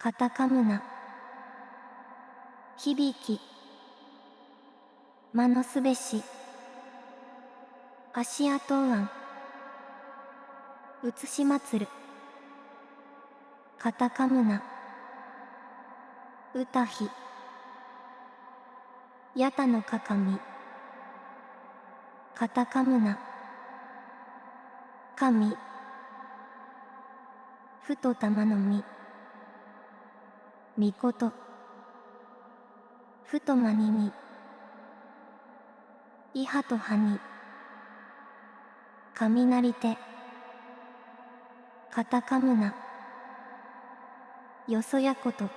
カタカムナ、響き、間のすべし、足跡案、写しまつる、カタカムナ、歌ひ、やたのかかみ、カタカムナ、神、ふとたまのみ、みこと、ふとまにに、いはとはに、雷手、カタカムナ、よそやこと、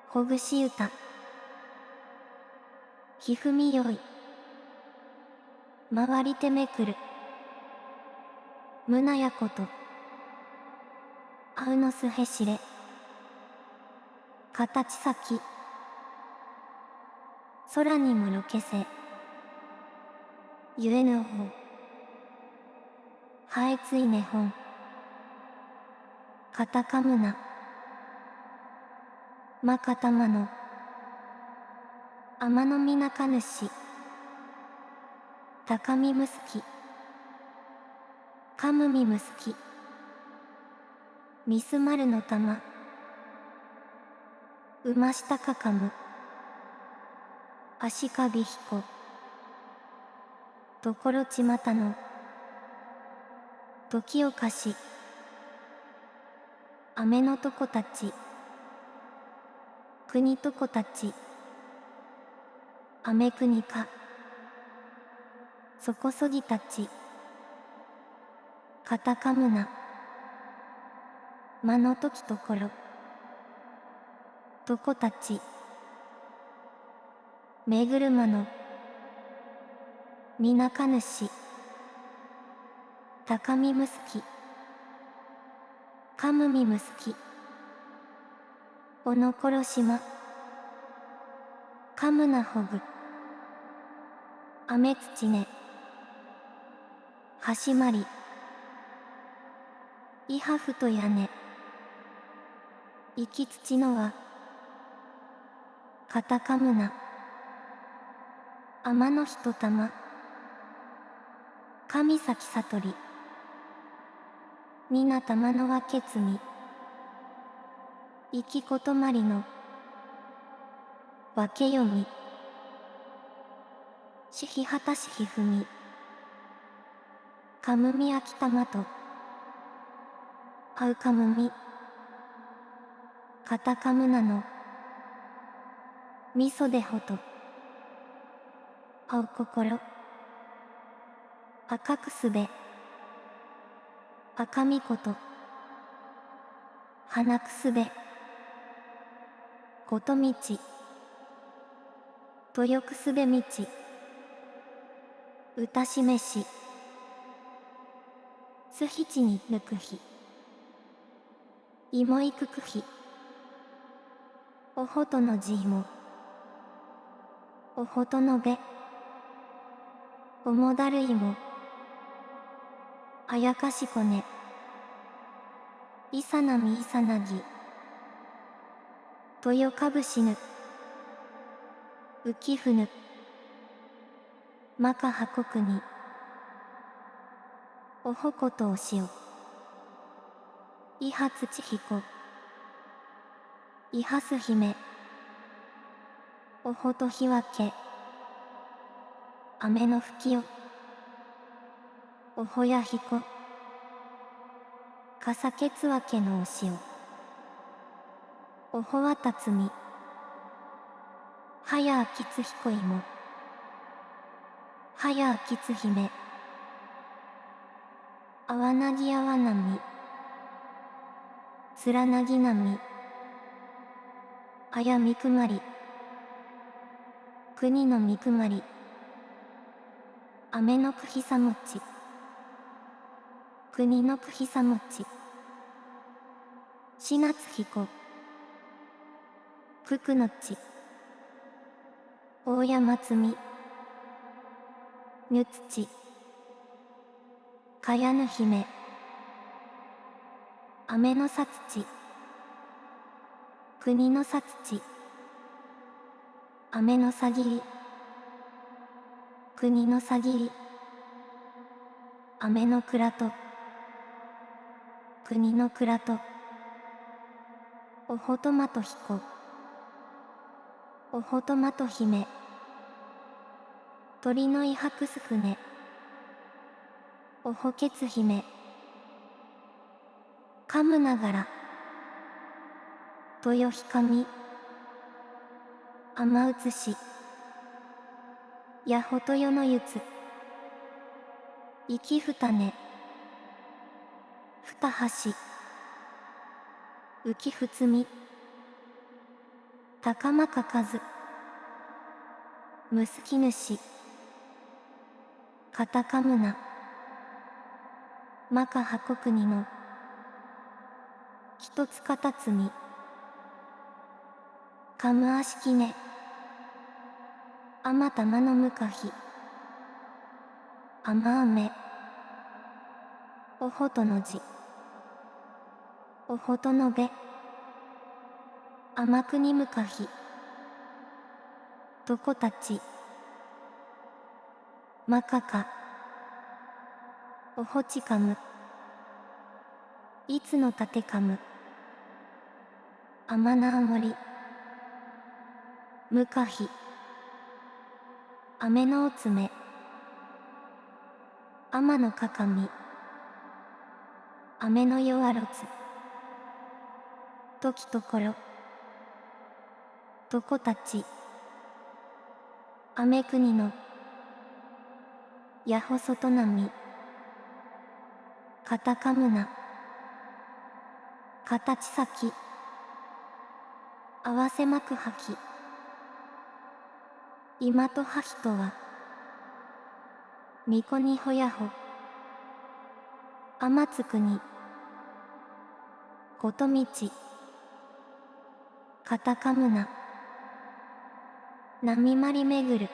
ほぐし歌、ひふみよい、回りてめくる、むなやこと、あうのすへしれ、形先、空にもろけせ、ゆえぬほ、はえついねほん、カタカムナ、まかたまの、あまのみなかぬし、たかみむすき、かむみむすき、みすまるのたま、うましたかかむ、あしかびひこ、ところちまたの、時をかし、雨のとこたち、国とこたち、雨国か、そこそぎたち、カタカムナ、間のときところ、とこたち、めぐるまの、みなかぬし、たかみむすき、かむみむすき、おのころしま、かむなほぐ、あめつちね、はしまり、いはふとやね、いきつちのは、カタカムナ、あまのひとたま、かみさきさとり、みなたまのわけつみ、いきことまりの、わけよみ、しひはたしひふみ、かむみあきたまと、あうかむみ、カタカムナの、みそでほと、あうこころ、あかくすべ、あかみこと、はなくすべ、ことみち、とよくすべみち、うたしめし、すひちにぬくひ、いもいくくひ、おほとのじいも、おほとのべ、おもだるいも、あやかしこね、いさなみいさなぎ、とよかぶしぬ、うきふぬ、まかはこくに、おほことおしお、いはつちひこ、いはすひめ、おほとひわけ、あめのふきよ、おほやひこ、かさけつわけのおしお、おほわたつみ、はやあきつひこいも、はやあきつひめ、あわなぎあわなみ、つらなぎなみ、あやみくまり、くにのみくまり、あめのくひさもち、くにのくひさもち、しなつひこ、くくのち、おおやまつみ、ぬつち、かやぬひめ、あめのさつち、国のさつち雨のさぎり国のさぎり雨の倉と国の倉とおほとまと彦おほとまと姫鳥のいはくす船おほけつ姫かむながら豊ひかみ雨うつしやほとよのゆついきふたねふたはしうきふつみたかまかかずむすきぬしかたかむなまかはこくにのひとつかたつみかむあしきねあまたまのむかひあまあめおほとのじおほとのべあまくにむかひとこたちまかかおほちかむいつのたてかむあまなあもりむかひあめのおつめあまのかかみあめのよわろつときところとこたちあめくにのやほそとなみかたかむなかたちさきあわせまくはきいまとはひとはみこにほやほあまつくにことみちかたかむななみまりめぐる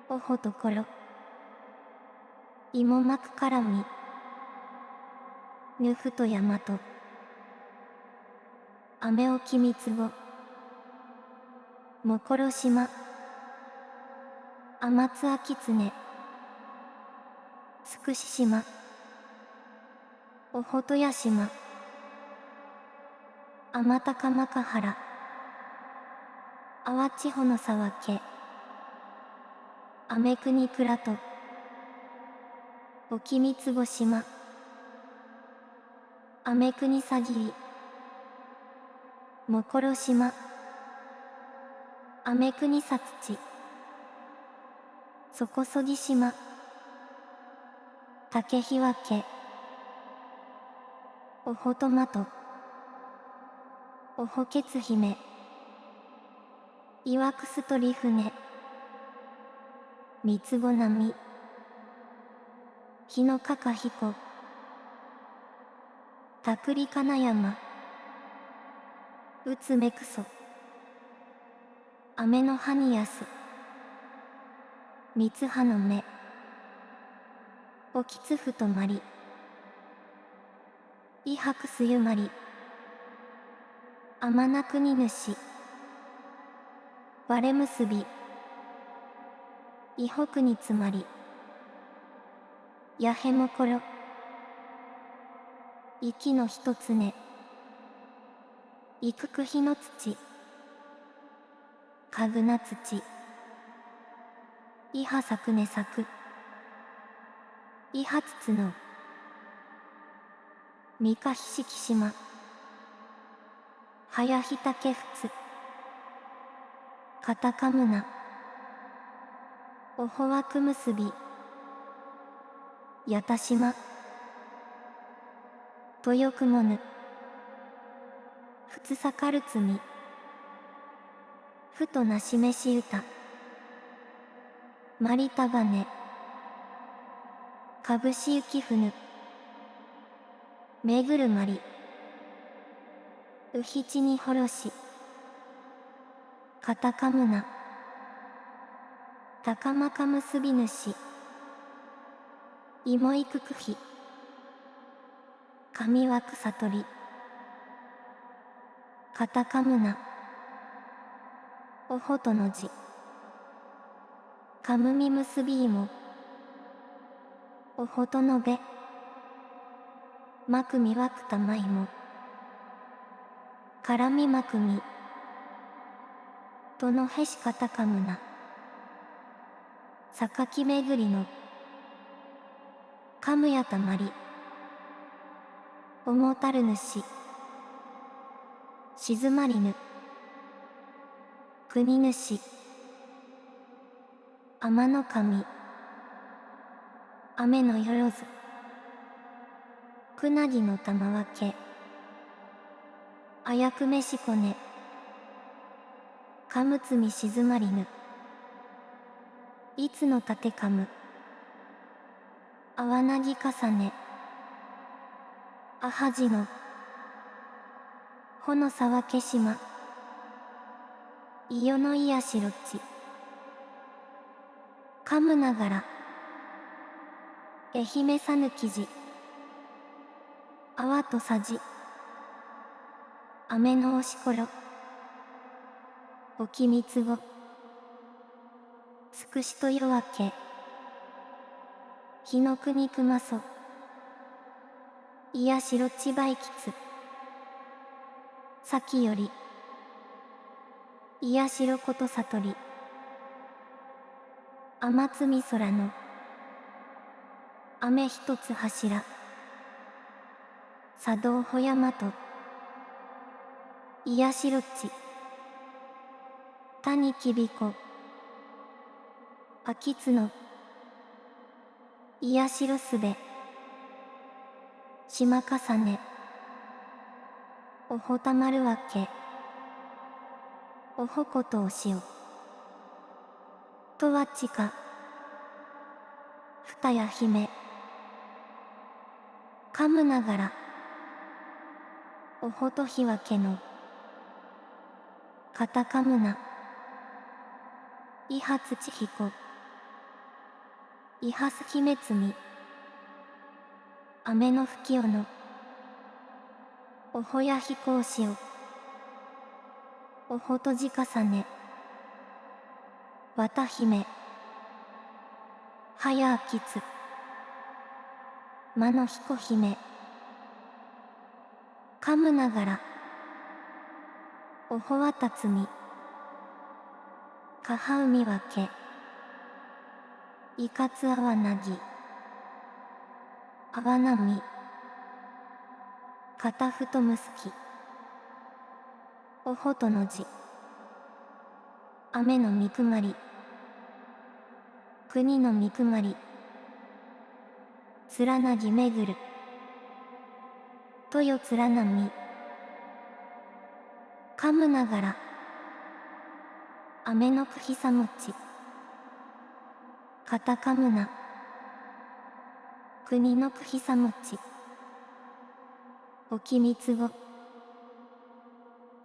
おほところいもまくからみぬふとやまとあめおきみつごもころしまあまつあきつねつくししまおほとやしまあまたかまかはらあわちほのさわけあめくにくらとおきみつごしまあめくにさぎりもころしまあめくにさつちそこそぎしまたけひわけおほとまとおほけつひめいわくすとりふねみつごなみひのかかひこたくりかなやまうつめくそあめのはにやすみつはのめおきつふとまりいはくすゆまりあまなくにぬしわれむすびいほくにつまりやへもころいきのひとつねいくくひのつちかぐなつちいはさくねさくいはつつのみかひしきしまはやひたけふつかたかむなおほわくむすびやたしまとよくもぬふつさかるつみふとなしめしうたまりたがねかぶしゆきふぬめぐるまりうひちにほろしかたかむなたかまかむすびぬしいもいくくひかみわくさとりカタカムナ。おほとの字。かむみむすびいも。おほとのべ。まくみわくたまいも。からみまくみ。とのへしカタカムナ。さかきめぐりの。かむやたまり。おもたるぬし。しずまりぬ。くにぬし。あまのかみ。あめのよろず。くなぎのたまわけ。あやくめしこね。かむつみしずまりぬ。いつのたてかむ。あわなぎかさね。あはじの。ほのさわけしま。いよのいやしろち。かむながら。えひめさぬきじ。あわとさじ。あめのおしころ。おきみつご。つくしとよわけ。ひのくにくまそ。いやしろちばいきつ。さきより。いやしろことさとり。あまつみそらの。あめひとつはしら。さどうほやまと。いやしろち。たにきびこ。あきつの。いやしろすべ。しまかさね。おほたまるわけ。おほことおしお。とわちか。ふたやひめ。かむながら。おほとひわけの。かたかむな。いはつちひこ。いはすひめつみ。あめのふきおの。おほやひこうしお。おほとじかさね。わたひめ。はやあきつ。まのひこひめ。かむながら。おほわたつみ。かはうみわけ。いかつあわなぎ。あわなみ。かたふとむすき。おほとのじ。あめのみくまり。くにのみくまり。つらなぎめぐる。とよつらなみ。かむながら。あめのくひさもち。かたかむな。くにのくひさもち。おきみつご。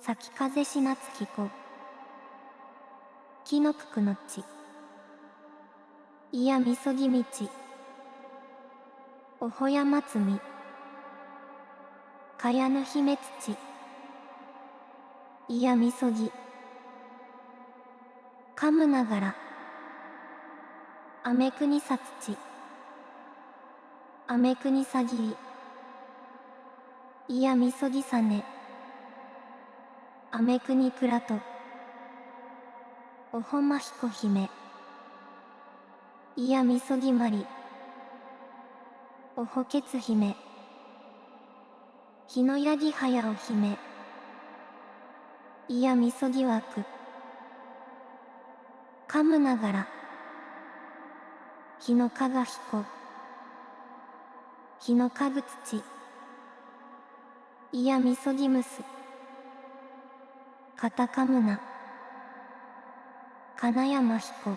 さきかぜしなつひこ。きのくくのち。いやみそぎみち。おほやまつみ。かやぬひめつち。いやみそぎ。かむながら。あめくにさつち。あめくにさぎり。いやみそぎさね。あめくにくらと。おほまひこひめ。いやみそぎまり。おほけつひめ。ひのやぎはやおひめ。いやみそぎわく。かむながら。ひのかがひこ。ひのかぐつち。いやみそぎむす。かたかむな。かなやまひこ。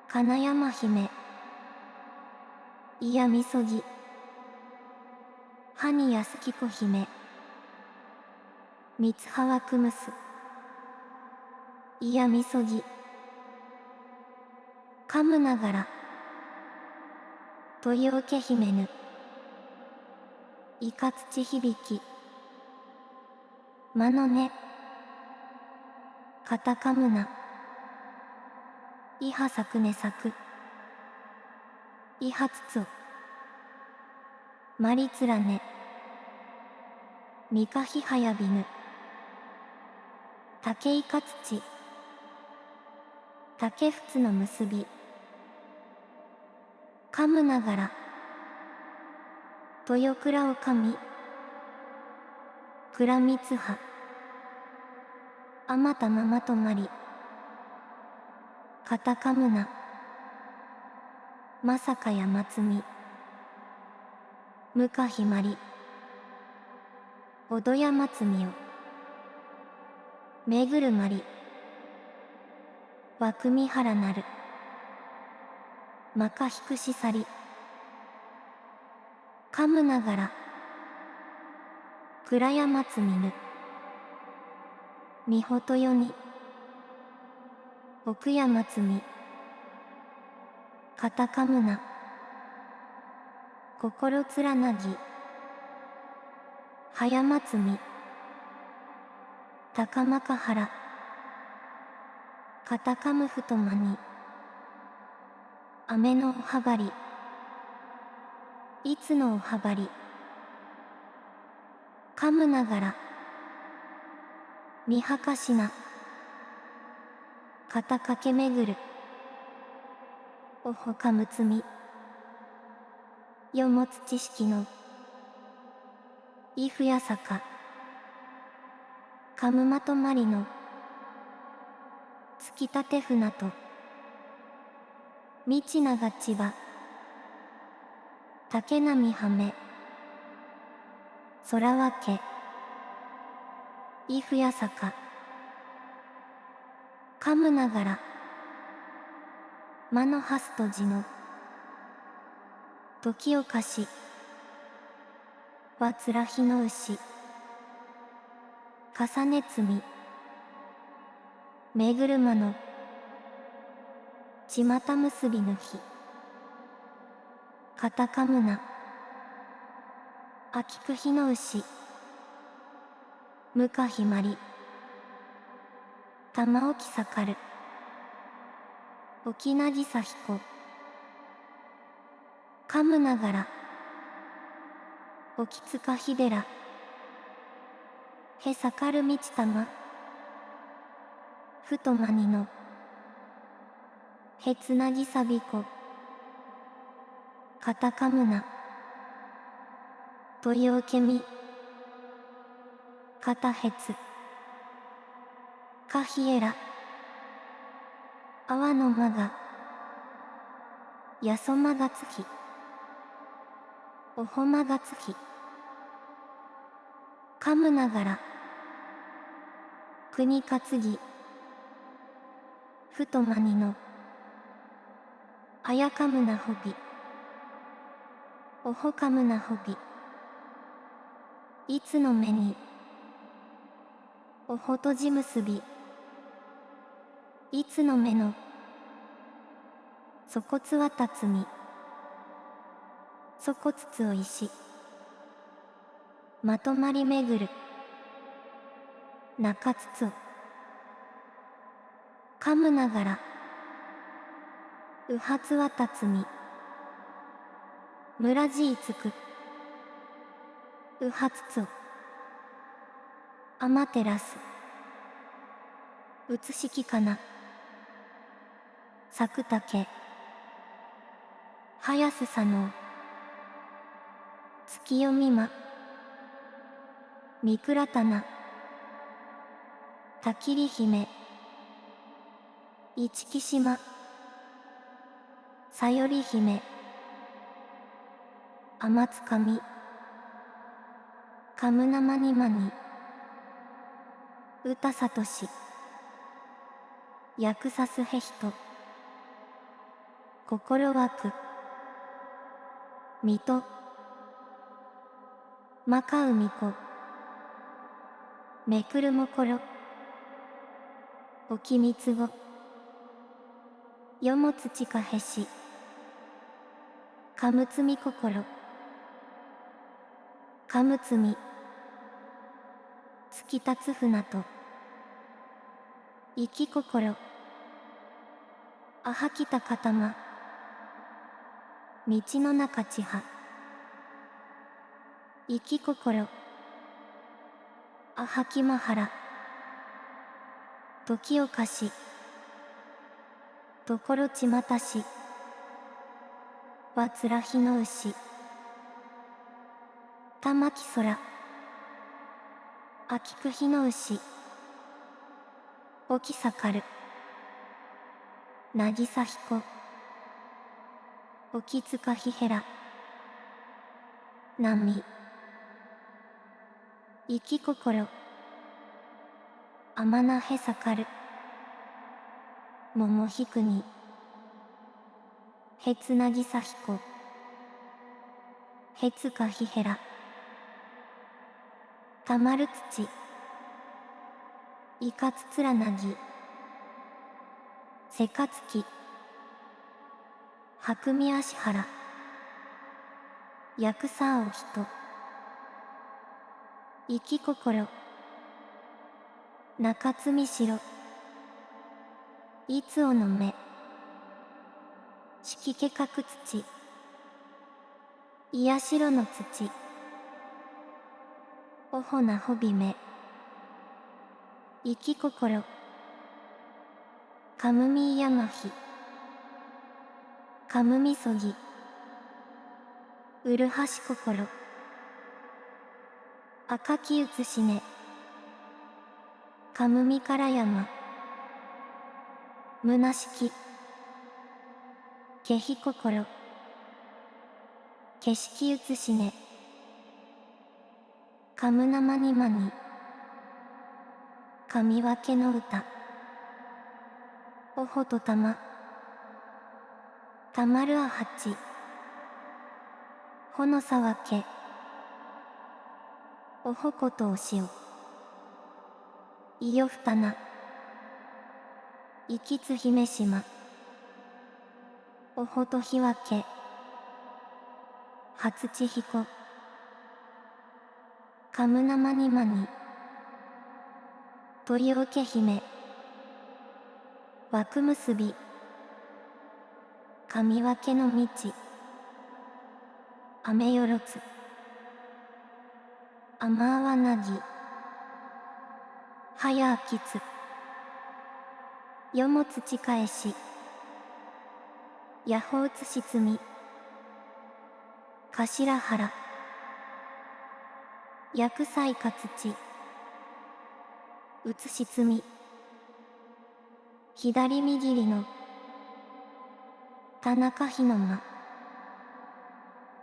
かなやまひめ。いやみそぎ。はにやすきこひめ。みつはわくむす。いやみそぎ。かむながら。とようけひめぬ。いかつちひびき。まのね、カタカムナ、イハサクネサク、イハツツオ、マリツラネ、ミカヒハヤビヌ、タケイカツチ、タケフツの結び、カムナガラ、豊倉おかみ、倉光葉、あまたままとまり、カタカムナ、まさかやまつみ、むかひまり、おどやまつみお、めぐるまり、わくみはらなる、まかひくしさり、かむながら、くらやまつみぬ、みほとよに、おくやまつみ、かたかむな、こころつらなぎ、はやまつみ、たかまかはら、かたかむふとまに、あめのおはばり、いつのおはばり、かむながら、みはかしな、かたかけめぐる、おほかむつみ、よもつ知識の、いふやさか、かむまとまりの、つきたてふなと、みちながちば、たけなみはめ、そらわけ、いふやさか、かむながら、まのはすとじの、ときおかし、わつらひのうし、かさねつみ、めぐるまの、ちまたむすびのひ、かたかむな、あきくひのうし、むかひまり、たまおきさかる、おきなぎさひこ、かむながら、おきつかひでら、へさかるみちたま、ふとまにの、へつなぎさびこ、かたかむな、とようけみ、かたへつ、かひえら、あわのまが、やそまがつき、おほまがつき、かむながら、くにかつぎ、ふとまにの、あやかむなほび、おほかむなほび、いつのめに、おほとじむすび、いつのめの、そこつわたつみ、そこつつおいし、まとまりめぐる、なかつつお、かむながら、うはつわたつみ、むらじいつく、うはつつお、あまてらす、うつしきかな、さくたけ、はやすさの、つきよみま、みくらたな、たきりひめ、いちきしま、さよりひめ、あまつかみ、かむなまにまに、うたさとし、やくさすへひと、こころわく、みと、まかうみこ、めくるもころ、おきみつご、よもつちかへし、かむつみこころ、かむつみ、つき立つ船と生き心あはきたかたま道の中ちは生き心あはきまはら時を貸しところちまたしわつらひの牛たまき空あきくひの牛おきさかるなぎさひこおきつかひへらなみ生き心あまなへさかるももひくにへつなぎさひこへつかひへらたまるつちいかつつらなぎせかつきはくみあしはらやくさおひと生き心中つみしろいつおのめしきけかく土いやしろの土おほなほびめ生き心かむみやまひかむみそぎうるはし心赤きうつしねかむみから山むなしきけひ心けしきうつしねかむなまにまにかみわけの歌おほとたまたまるあはちほのさわけおほことおしおいよふたないきつひめしまおほとひわけはつちひこかむなまにまにとりおけひめわくむすびかみわけのみちあめよろつあまあわなぎはやあきつよもつちかえしやほうつしつみかしらはらやくさいかつちうつしつみ左みぎりの田中ひのま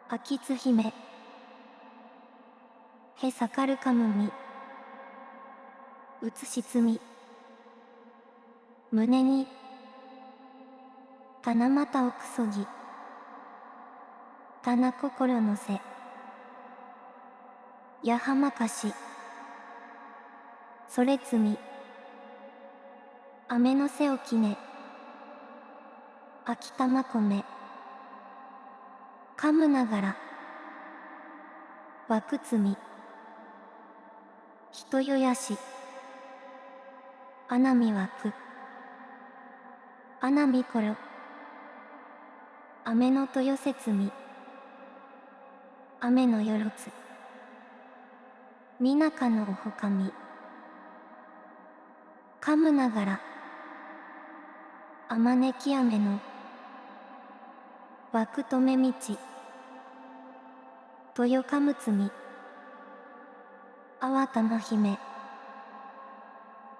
あきつひめへさかるかむみうつしつみむねにたなまたおくそぎたなこころのせやはまかしそれつみあめのせおきねあきたまこめかむながらわくつみひとよやしあなみわくあなみころあめのとよせつみあめのよろつみなかのおほかみかむながらあまねきあめのわくとめみちとよかむつみあわたまひめ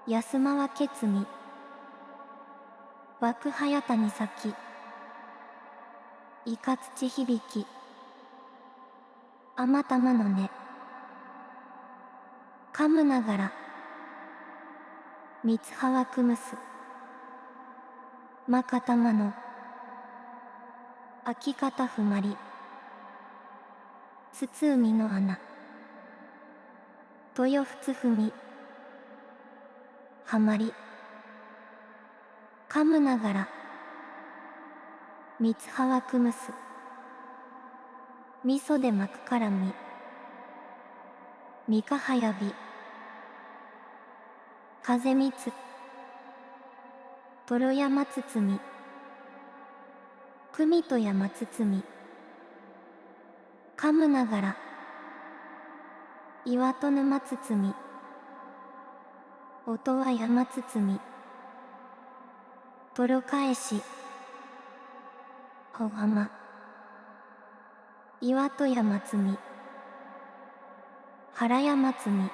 やすまわけつみわくはやたにさきいかつちひびきあまたまのねかむながらみつはわくむすまかたまのあきかたふまりつつうみのあなとよふつふみはまりかむながらみつはわくむすみそでまくからみみかはやび風光泥山包み組と山包み噛むながら岩と沼包み音は山包み泥返しほはま岩と山積み原山積み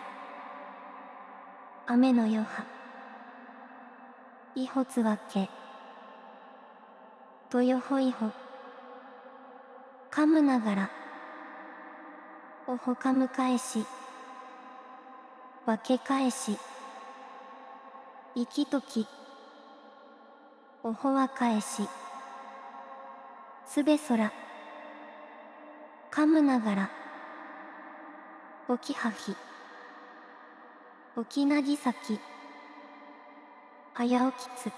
雨の余波いほつわけとよほいほ噛むながらおほかむ返し分け返し生きときおほは返しすべそら噛むながらおきはひおきなぎさきあやおきつ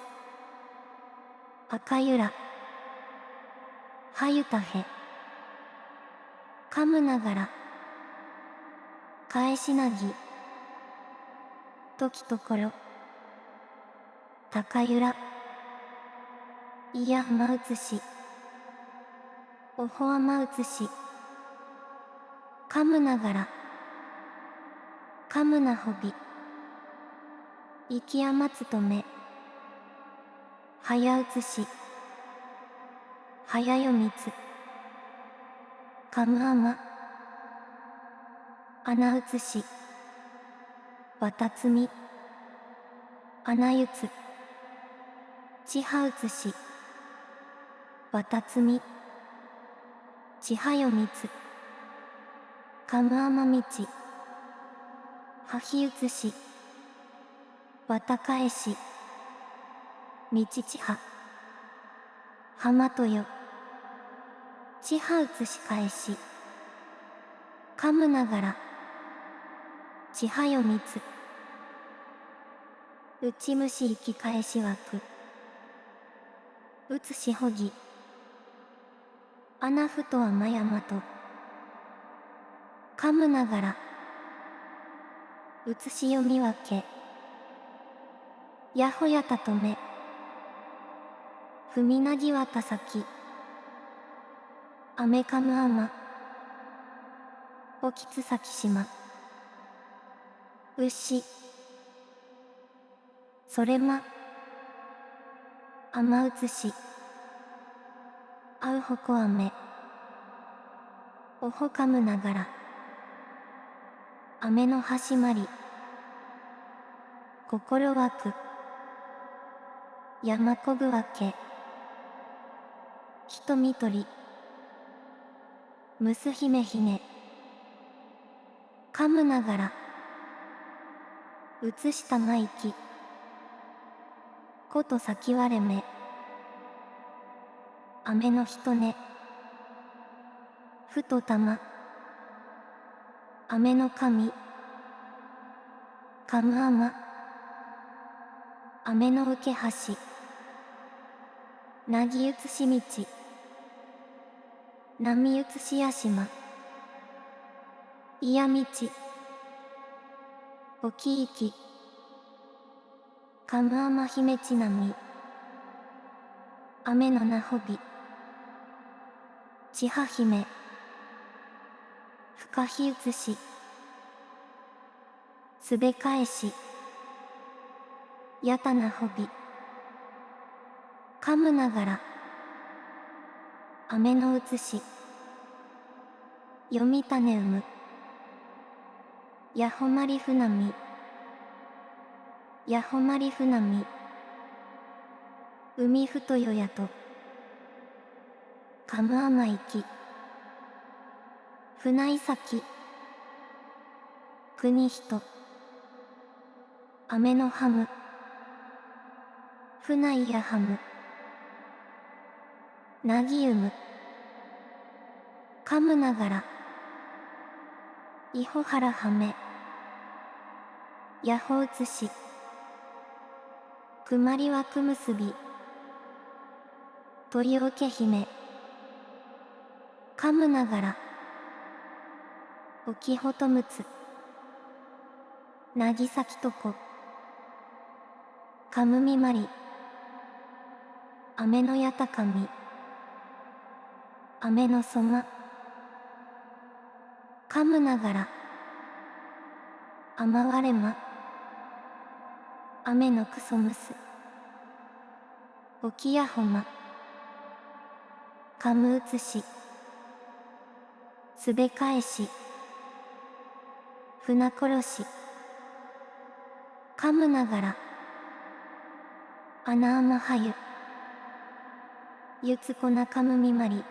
あかゆらはゆたへ噛むながら返しなぎときところたかゆらいやまうつしおほあまうつし噛むながら噛むなほびいきやまつとめはやうつしはやよみつかむあまあなうつしわたつみあなゆつちはうつしわたつみちはよみつかむあまみちはひうつしわたかえしみちちははまとよちはうつし返し噛むながらちはよみつうちむし生き返しわくうつしほぎあなふとあまやまと噛むながらうつし読み分けやほやたとめふみなぎわたさきあめかむあまおきつさきしまうしそれまあまうつしあうほこあめおほかむながら雨のはしまり心わく山こぐわけひとみとりむすひめひめ噛むながらうつしたまいきことさきわれめ雨のひとねふとたま雨の神かむあま雨のうけはしなぎうつしみちなみうつしやしまいやみちおきいきかむあまひめちなみ雨のなほびちはひめふかひうつしすべかえしやたなほび噛むながら雨のうつし読みたねうむやほまりふなみやほまりふなみ海ふとよやとかむあまいきふないさきくにひと雨のハムふないやハムなぎうむ噛むながらいほはらはめやほうつしくまりわくむすびとりおけひめ噛むながらおきほとむつなぎさきとこかむみまり、雨のやたかみ、雨のそま、かむながら、あまわれま、雨のくそむす、おきやほま、かむうつし、すべかえし、ふなころし、かむながら、あなあまはゆ、ゆつこなかむみまり、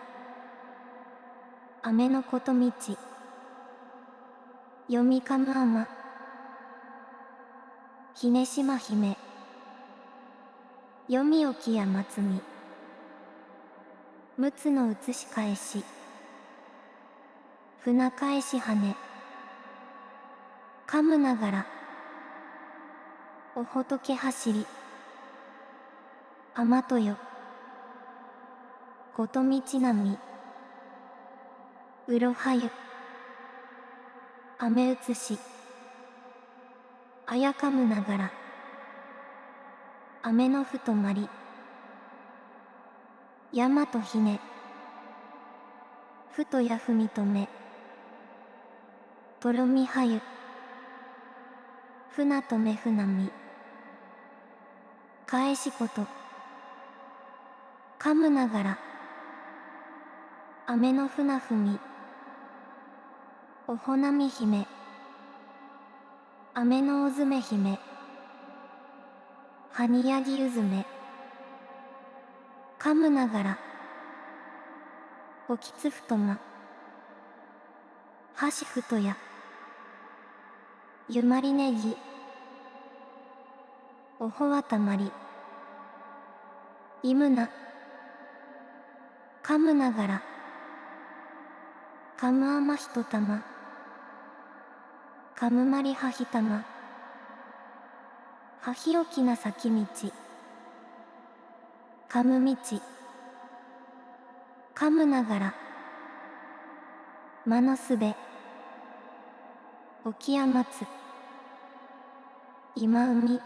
雨のことみち、よみかむあま、ひねしまひめ、よみおきやまつみ、むつのうつしかえし、ふなかえしはね、かむながら、おほとけはしり、あまとよ、ことみちなみ、うろはゆ、あめうつし、あやかむながら、あめのふとまり、やまとひね、ふとやふみとめ、とろみはゆ、ふなとめふなみ、かえしこと、かむながら、あめのふなふみ、おほなみひめ、あめのおずめひめ、はにやぎうずめ、かむながら、おきつふとま、はしふとや、ゆまりねぎ、おほわたまり、いむな、かむながら、かむあまひとたま、かむまりはひたま、はひおきなさきみち、かむみち、かむながら、まのすべ、おきやまつ、いまうみ、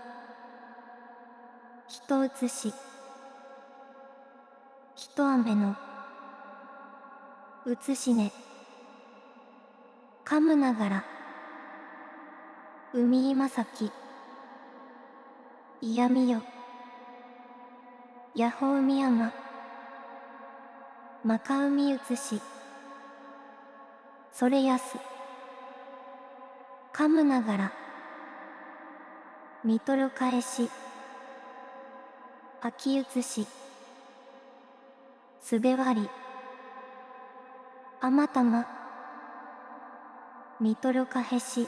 ひとうつし、ひとあめの、うつしね、かむながら、うみいまさき、いやみよ、やほうみやま、まかうみうつし、それやす、かむながら、みとろかえし、あきうつし、すべわり、あまたま、みとろかへし、